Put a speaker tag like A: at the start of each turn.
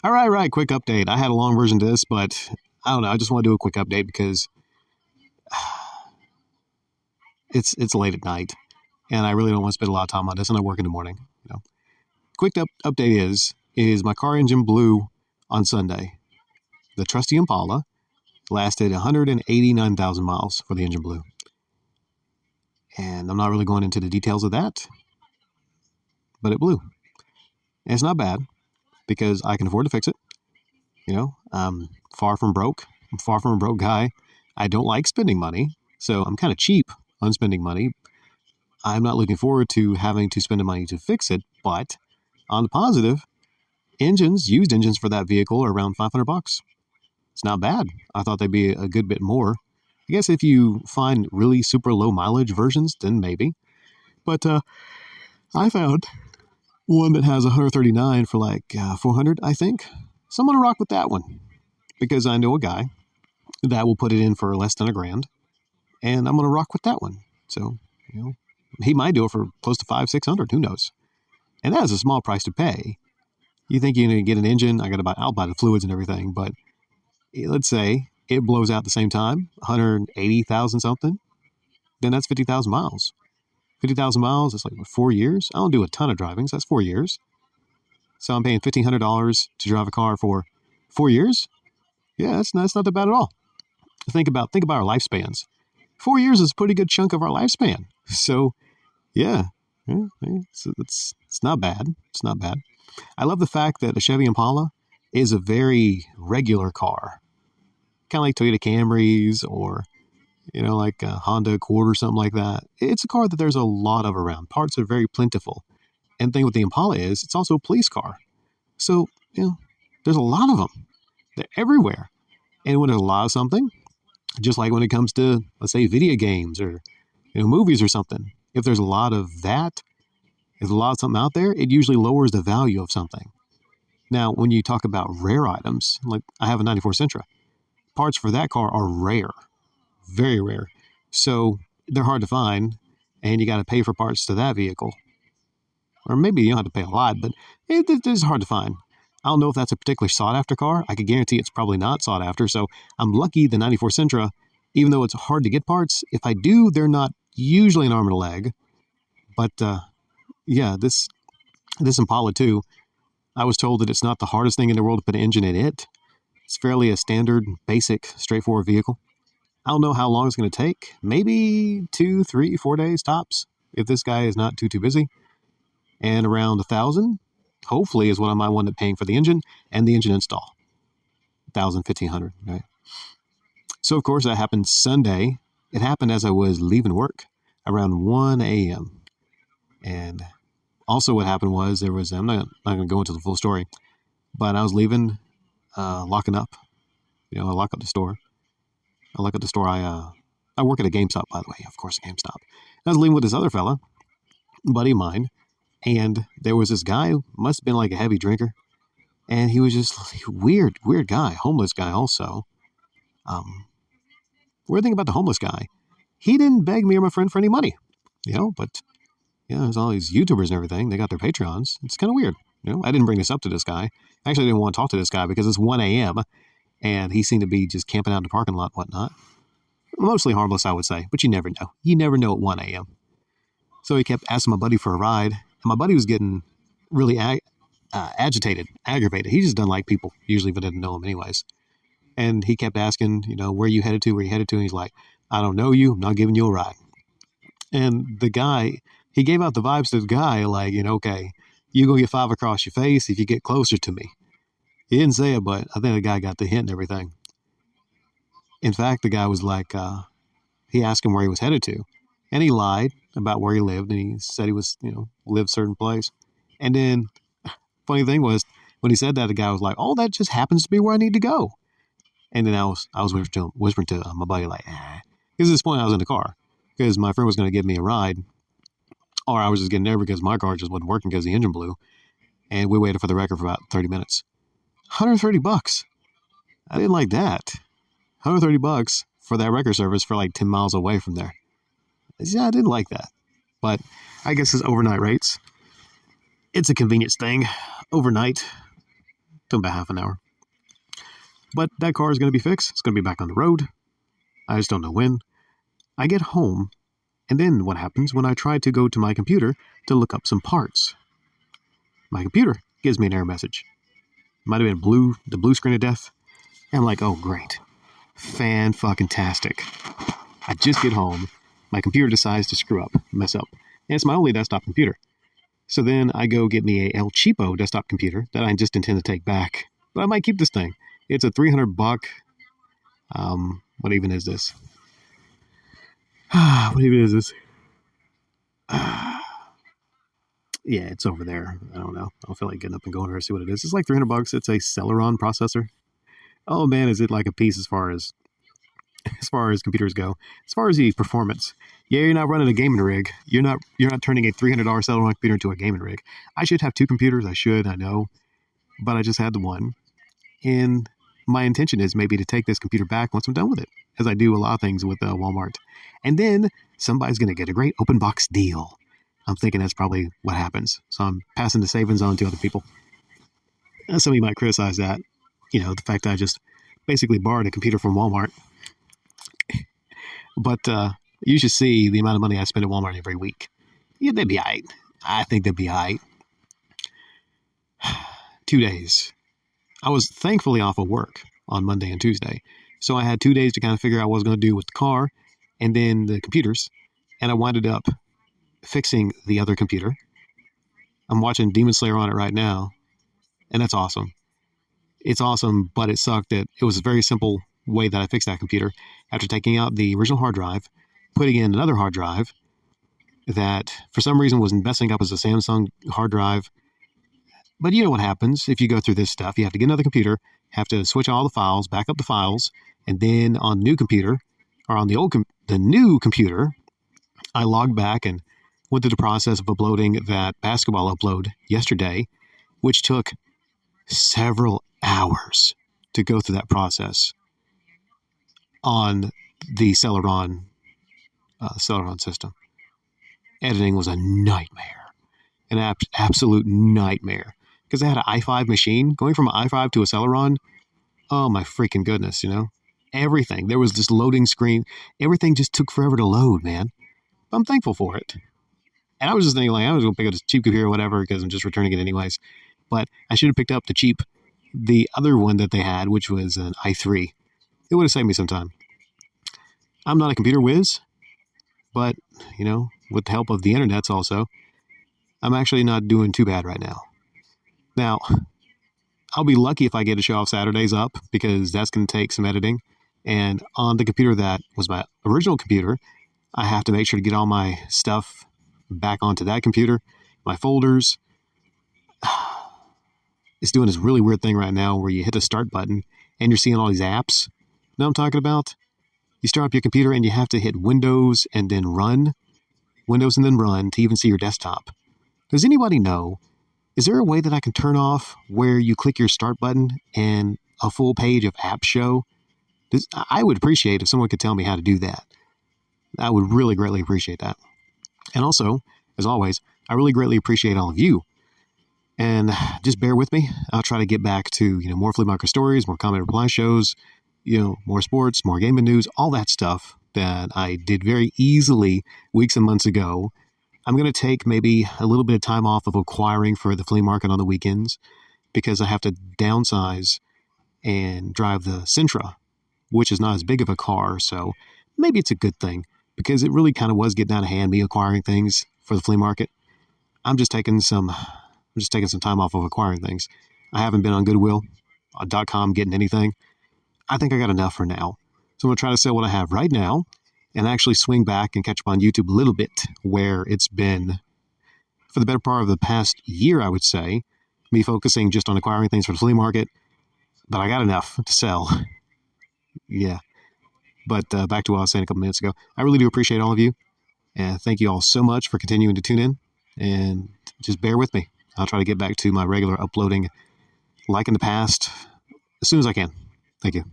A: All right. Quick update. I had a long version to this, but I don't know. I just want to do a quick update because it's late at night, and I really don't want to spend a lot of time on this, and I work in the morning. You know, update is my car engine blew on Sunday. The trusty Impala lasted 189,000 miles for the engine blew, and I'm not really going into the details of that, but it blew, and it's not bad because I can afford to fix it. I'm far from broke. I'm far from a broke guy. I don't like spending money, so I'm kind of cheap on spending money. I'm not looking forward to having to spend the money to fix it, but on the positive, used engines for that vehicle are around 500 bucks. It's not bad. I thought they'd be a good bit more. I guess if you find really super low mileage versions, then maybe. But I found one that has 139 for like 400, I think. So I'm going to rock with that one because I know a guy that will put it in for less than $1,000, and I'm going to rock with that one. So, he might do it for close to 500, 600, who knows? And that is a small price to pay. You think you're going to get an engine, I'll buy the fluids and everything, but let's say it blows out at the same time, 180,000 something, then that's 50,000 miles. 50,000 miles is like, what, 4 years? I don't do a ton of driving, so that's 4 years. So I'm paying $1,500 to drive a car for 4 years? Yeah, that's not that bad at all. Think about our lifespans. 4 years is a pretty good chunk of our lifespan. So, yeah, it's not bad. It's not bad. I love the fact that a Chevy Impala is a very regular car, kind of like Toyota Camrys or like a Honda Accord or something like that. It's a car that there's a lot of around. Parts are very plentiful. And the thing with the Impala is it's also a police car. So, there's a lot of them. They're everywhere. And when there's a lot of something, just like when it comes to, let's say, video games or movies or something, if there's a lot of that, if there's a lot of something out there, it usually lowers the value of something. Now, when you talk about rare items, like I have a 94 Sentra, parts for that car are rare, very rare. So they're hard to find, and you got to pay for parts to that vehicle. Or maybe you don't have to pay a lot, but it is hard to find. I don't know if that's a particularly sought after car. I can guarantee it's probably not sought after. So I'm lucky the 94 Sentra, even though it's hard to get parts, if I do, they're not usually an arm and a leg. But yeah, this Impala too, I was told that it's not the hardest thing in the world to put an engine in it. It's fairly a standard, basic, straightforward vehicle. I don't know how long it's going to take. Maybe 2, 3, 4 days tops, if this guy is not too busy. And around 1,000, hopefully, is what I might wind up paying for the engine and the engine install. 1,000, 1,500, right? So, of course, that happened Sunday. It happened as I was leaving work around 1 a.m. And also what happened was I'm not going to go into the full story, but I was leaving, locking up. I lock up the store. I work at a GameStop, by the way, of course, a GameStop. I was leaving with this other fella, buddy of mine, and there was this guy, must have been like a heavy drinker, and he was just weird guy, homeless guy also. Weird thing about the homeless guy, he didn't beg me or my friend for any money, but there's all these YouTubers and everything. They got their Patreons. It's kind of weird. I didn't bring this up to this guy. Actually, I didn't want to talk to this guy because it's 1 a.m. and he seemed to be just camping out in the parking lot, whatnot. Mostly harmless, I would say, but you never know. You never know at 1 a.m. So he kept asking my buddy for a ride, and my buddy was getting really agitated, aggravated. He just doesn't like people, usually, if I didn't know him anyways. And he kept asking, where you headed to, and he's like, I don't know you, I'm not giving you a ride. And the guy, he gave out the vibes to the guy, like, okay, you're going to get 5 across your face if you get closer to me. He didn't say it, but I think the guy got the hint and everything. In fact, the guy was like, he asked him where he was headed to, and he lied about where he lived, and he said he was, lived a certain place. And then, funny thing was, when he said that, the guy was like, oh, that just happens to be where I need to go. And then I was whispering to my buddy, like, because at this point I was in the car, because my friend was going to give me a ride, or I was just getting there because my car just wasn't working because the engine blew, and we waited for the wrecker for about 30 minutes. $130. I didn't like that. $130 for that wrecker service for like 10 miles away from there. Yeah, I didn't like that. But I guess it's overnight rates. It's a convenience thing. Overnight. Took about half an hour. But that car is going to be fixed. It's going to be back on the road. I just don't know when. I get home, and then what happens when I try to go to my computer to look up some parts? My computer gives me an error message. Might have been the blue screen of death. And I'm like, oh, great. Fan-fucking-tastic. I just get home. My computer decides to mess up. And it's my only desktop computer. So then I go get me a El Cheapo desktop computer that I just intend to take back. But I might keep this thing. It's a $300. What even is this? What even is this? Yeah, it's over there. I don't know. I don't feel like getting up and going to see what it is. It's like $300. It's a Celeron processor. Oh man, is it like a piece as far as computers go? As far as the performance, yeah, you're not running a gaming rig. You're not turning a $300 Celeron computer into a gaming rig. I should have two computers. I know, but I just had the one, and my intention is maybe to take this computer back once I'm done with it, as I do a lot of things with Walmart, and then somebody's going to get a great open box deal. I'm thinking that's probably what happens. So I'm passing the savings on to other people. And some of you might criticize that, the fact that I just basically borrowed a computer from Walmart. But you should see the amount of money I spend at Walmart every week. Yeah, they'd be all right. I think they'd be all right. 2 days. I was thankfully off of work on Monday and Tuesday. So I had 2 days to kind of figure out what I was going to do with the car and then the computers. And I winded up fixing the other computer. I'm watching Demon Slayer on it right now. And that's awesome. It's awesome, but it sucked that it was a very simple way that I fixed that computer. After taking out the original hard drive, putting in another hard drive that for some reason was messing up as a Samsung hard drive. But you know what happens if you go through this stuff. You have to get another computer, have to switch all the files, back up the files, and then on the new computer, or on the new computer, I logged back and went through the process of uploading that basketball upload yesterday, which took several hours to go through that process on the Celeron system. Editing was a nightmare, an absolute nightmare, because I had an i5 machine. Going from an i5 to a Celeron, oh my freaking goodness, everything. There was this loading screen. Everything just took forever to load, man. But I'm thankful for it. And I was just thinking, I was going to pick up this cheap computer or whatever, because I'm just returning it anyways. But I should have picked up the other one that they had, which was an i3. It would have saved me some time. I'm not a computer whiz, but, with the help of the internets also, I'm actually not doing too bad right now. Now, I'll be lucky if I get to show off Saturdays up, because that's going to take some editing. And on the computer that was my original computer, I have to make sure to get all my stuff back onto that computer, my folders. It's doing this really weird thing right now where you hit the start button and you're seeing all these apps. You know what I'm talking about? You start up your computer and you have to hit Windows and then run to even see your desktop. Does anybody know, is there a way that I can turn off where you click your start button and a full page of apps show? I would appreciate if someone could tell me how to do that. I would really greatly appreciate that. And also, as always, I really greatly appreciate all of you. And just bear with me. I'll try to get back to, more flea market stories, more comment reply shows, more sports, more gaming news, all that stuff that I did very easily weeks and months ago. I'm going to take maybe a little bit of time off of acquiring for the flea market on the weekends, because I have to downsize and drive the Sentra, which is not as big of a car. So maybe it's a good thing, because it really kind of was getting out of hand, me acquiring things for the flea market. I'm just taking some time off of acquiring things. I haven't been on Goodwill.com getting anything. I think I got enough for now. So I'm going to try to sell what I have right now and actually swing back and catch up on YouTube a little bit, where it's been, for the better part of the past year, I would say, me focusing just on acquiring things for the flea market. But I got enough to sell. Yeah. But back to what I was saying a couple minutes ago. I really do appreciate all of you. And thank you all so much for continuing to tune in. And just bear with me. I'll try to get back to my regular uploading like in the past as soon as I can. Thank you.